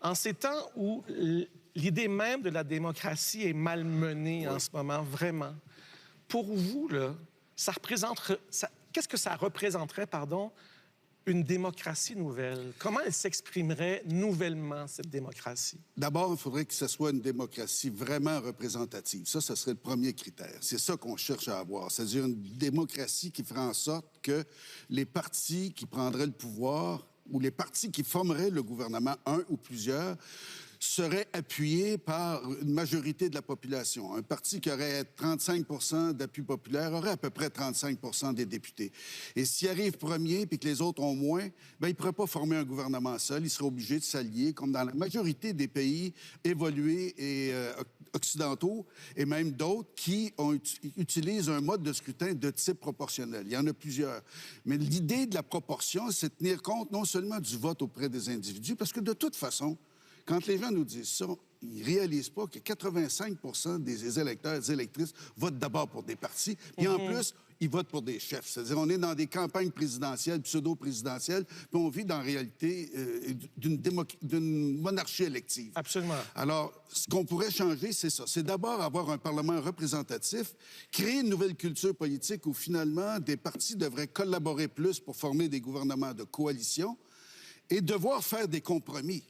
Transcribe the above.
En ces temps où l'idée même de la démocratie est malmenée en ce moment, vraiment, pour vous, là, qu'est-ce que ça représenterait, pardon, une démocratie nouvelle? Comment elle s'exprimerait nouvellement, cette démocratie? D'abord, il faudrait que ce soit une démocratie vraiment représentative. Ça serait le premier critère. C'est ça qu'on cherche à avoir. C'est-à-dire une démocratie qui ferait en sorte que les partis qui prendraient le pouvoir ou les partis qui formeraient le gouvernement, un ou plusieurs, seraient appuyés par une majorité de la population. Un parti qui aurait 35 d'appui populaire aurait à peu près 35 des députés. Et s'il arrive premier puis que les autres ont moins, bien, il ne pourrait pas former un gouvernement seul. Il serait obligé de s'allier, comme dans la majorité des pays évolués et occidentaux, et même d'autres qui utilisent un mode de scrutin de type proportionnel. Il y en a plusieurs. Mais l'idée de la proportion, c'est de tenir compte non seulement du vote auprès des individus, parce que de toute façon, quand les gens nous disent ça, ils ne réalisent pas que 85 des électeurs et des électrices votent d'abord pour des partis, et en plus, ils votent pour des chefs. C'est-à-dire, on est dans des campagnes présidentielles, pseudo-présidentielles, puis on vit dans la réalité d'une monarchie élective. Absolument. Alors, ce qu'on pourrait changer, c'est ça. C'est d'abord avoir un Parlement représentatif, créer une nouvelle culture politique où, finalement, des partis devraient collaborer plus pour former des gouvernements de coalition et devoir faire des compromis.